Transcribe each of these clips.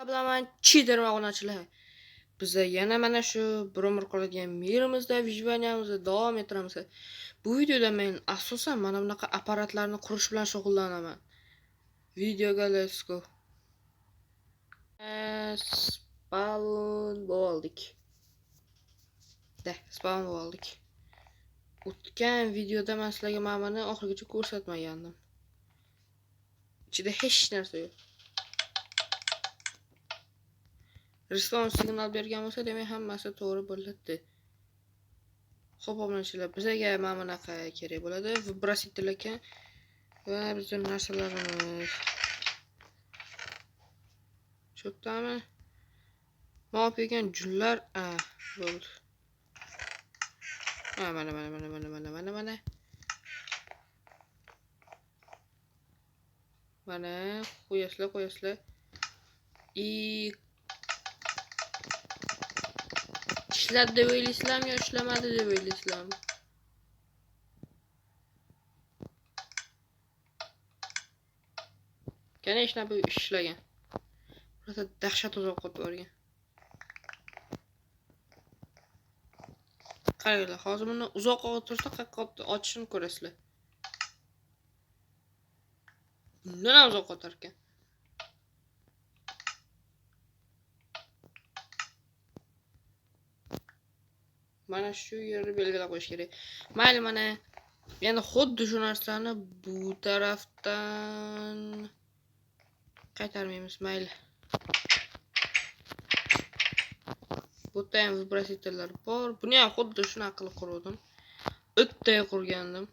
Bilaman cheater obunachilar. Biz yana mana shu bir umr qoladigan mirimizda, vijvaniyamizda davom ettiramiz. Bu videoda men asosan mana bunaqa apparatlarni qurish bilan shug'ullanaman. Videoga let's go. Spawn bo'ldik. Spawn bo'ldik. O'tgan videoda men sizlarga mana buni oxirigacha ko'rsatmagandim. Ichida hech narsa yo'q. Response signal bergan bo'lsa, demak hammasi to'g'ri bo'ladi. Xo'p, obunachilar, bizga mana bunaqa kerak bo'ladi. Vibratsiyalar ekan va bizning narsalarimiz. Cho'ptami? Mop yegan jullar, bo'ldi. Mana. Mana qo'yasizlar. İşledi deb o'ylaysizlarmi yo ishlamadi deb o'ylaysizlarmi? Qani ishlab ishlagan. Burada dahshat uzoq qolib o'rgan. Qaranglar, hozir buni uzoq o'tirsa qayerqa ochishini ko'rasizlar. Bundan ham uzoq o'tar ekan. Mana shu yerni belgilab qo'yish kerak. Mayli, mana yana xuddi shu narsani bu tarafdan qaytarmaymiz, mayli. Bu yerda ham vibratsiyalar bor. Buni ham xuddi shunaqa qilib qurdim. O'tday qurgandim.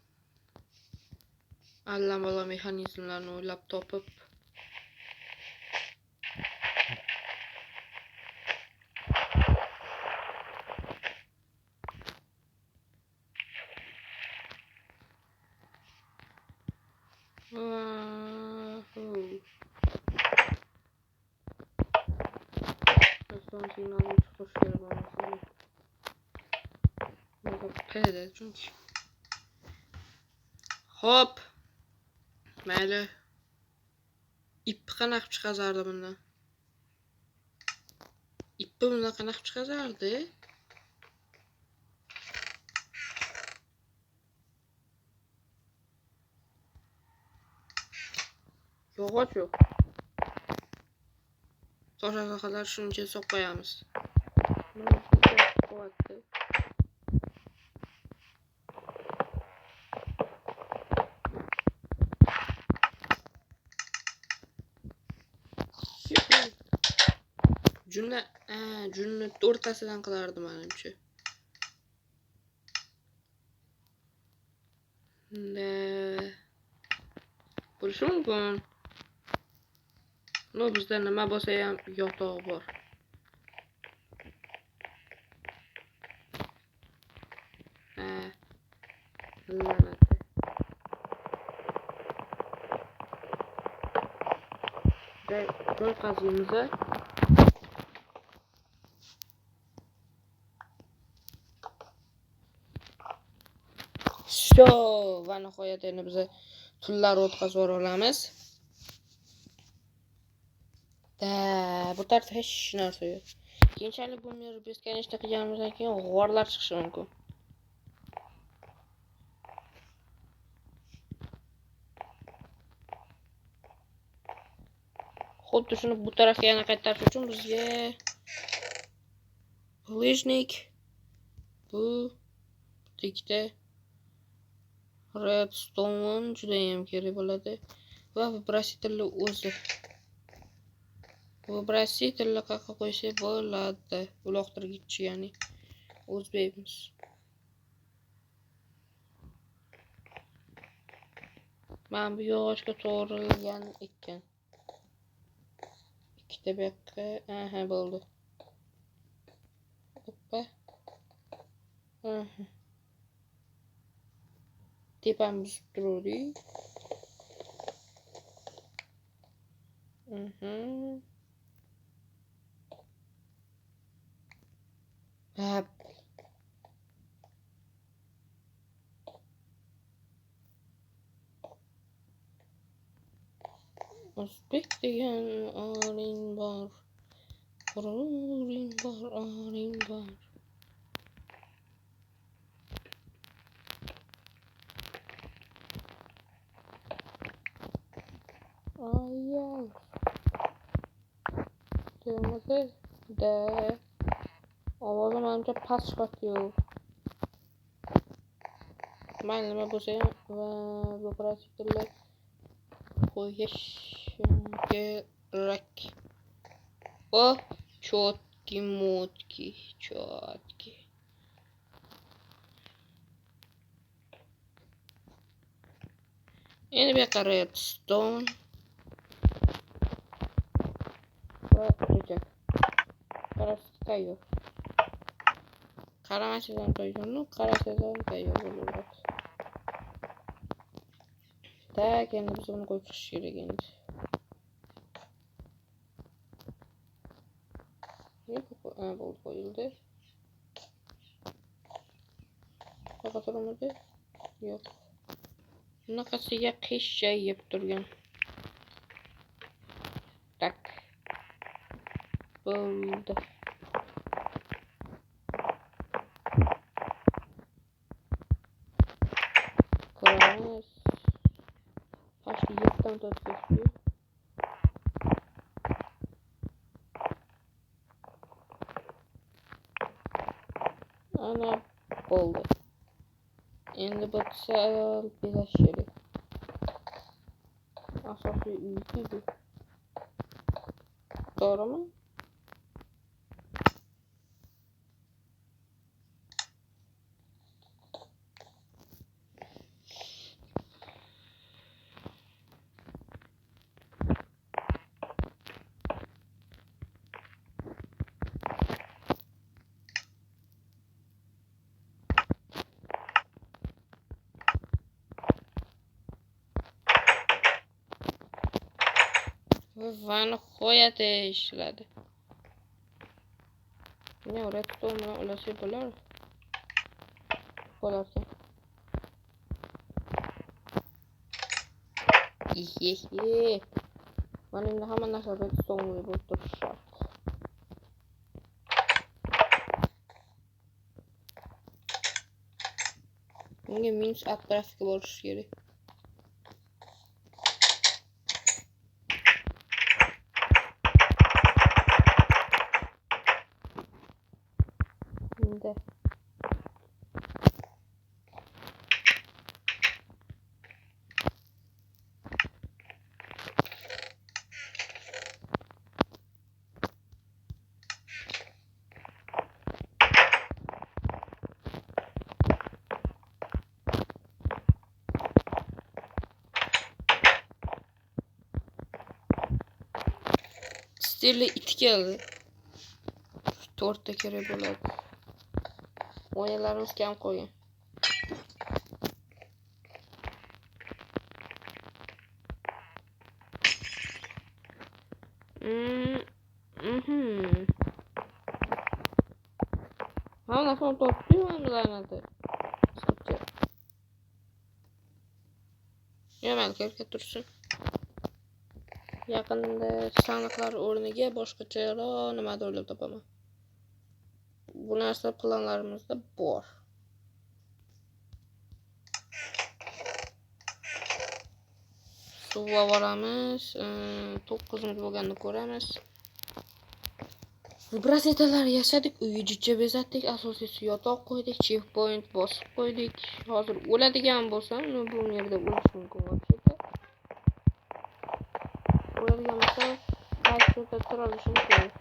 Allambalo mexanizmlarni o'ylab topib. Signalni chiqish kerak bo'lmasa. Qayerda chunki. Hop. Mayli. İp qanaqa chiqazardi bundan? İpni bundan qanaqa chiqazardi? Yog'och yo'q. To'shaqqa qadar shuncha so'q qo'yamiz. Junni o'rtasidan qilardim menimcha. Bo'lishi mumkin. No, bizda nima bo'lsa ham yotoq bor. La'nati. Joy qaziymiz. Va nihoyat endi biz tullar o'tkazib olamiz. Bu tarafda hech narsa yo'q. Keyinchalik bu yerni besgan ishda qilganimizdan keyin g'orlar chiqishi mumkin. Xuddi shuni bu tarafga yana qaytarish uchun bizga lejnik bu ikkita redstone juda ham kerak bo'ladi va vibratsiyalar o'zi. Vibratsiyalar qayerga qo'ysa bo'ladi. Uloqtirgich, ya'ni o'zbekmiz. Men bu yog'ochga to'g'rilgan ekan. Ikkita bu yoqqa, bo'ldi. Hoppa. Tepamiz turdik. O'zbek degan oling bor. Gururing bor, oring bor. Ayol. Demadi da. Ovozim ancha past chiqadi. Mayli nima bo'lsa ham va operatorlar qo'yish kerak. O, chotki motki, chotki. Endi bu yoqqa redstone va rejak. Qarasiz tayyor. Qaramasizdan tayyormi? Qarasizdan tayyor bo'ladi. Tak, endi biz buni qo'yib chiqish kerak endi. Bu qo'yildi. Faqat turmadi. Yo'q. Bunaqasiga qiyshayib turgan. Tak. Bo'ldi. Ko'ramiz. Pashli yerdan tortib. Ana bo'ldi. Endi bitsa bezash kerak. Asosiy uyku. To'g'rimi? Vani qo'yadi ishladi. Ne redstone bilan ulashib bo'lar. Bo'larkan. Iye. Mana endi hamma narsa redstone bo'lib turishi shart. Bunga minus atrofga borish kerak. Endi stilli it keldi. 4 ta kerak bo'ladi. O'yinlarimiz kam qo'ygan. Hamma son tortdim hamlarini. Yaman kelga tursin. Yaqinda sandiqlar o'rniga boshqacharoq nimadir o'ylab topaman. Bu narsa planlarimizda bor. Suv olamiz, 9 bo'lganini ko'ramiz. Vibratsiyalar yasadik, uyni jicha bezatdik, asosiysi yotoq qo'ydik, checkpoint bosib qo'ydik. Hozir o'ladigan bo'lsam, bu yerda o'lish mumkin bo'lsa. O'ladigan bo'lsam, qayerda tura olishim kerak.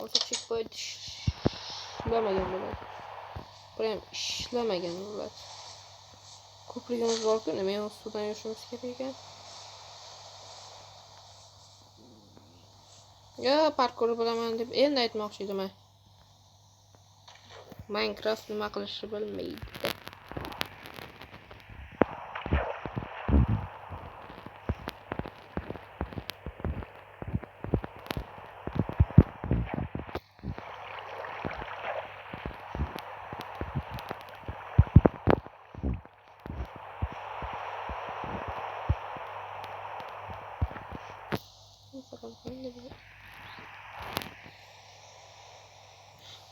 O'sha checkpoint ishlamagan bo'ladi. Prям ishlamagan bo'ladi. Ko'prigimiz bor-ku, nima ustidan yurishimiz kerak ekan? Ya parkour bilaman deb endi aytmoqchi edim. Minecraft nima qilishni bilmaydi.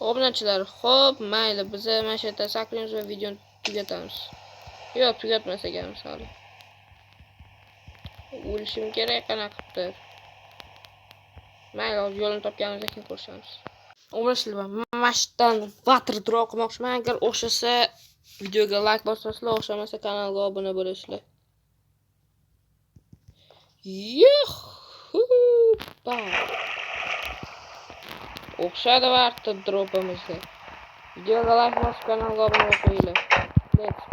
Obunachilar, xo'p, mayli, biz mana shu yerda sakraymiz va videoni tugatamiz. Yo'q, tugatmas ekanmiz hali. O'lishim kerak qanaqadir. Mayli, hozir yo'lini topganimizdan keyin ko'rishamiz. Obunachilar, mashdan Water Draw qilmoqchiman. Agar o'xshasa, videoga like bosasizlar, o'xshamasa kanalga obuna bo'lasizlar. Yuhu! O'xshadi Water Draw'imizga. Videoga like bosib kanalga obuna bo'lib qo'yinglar. Let's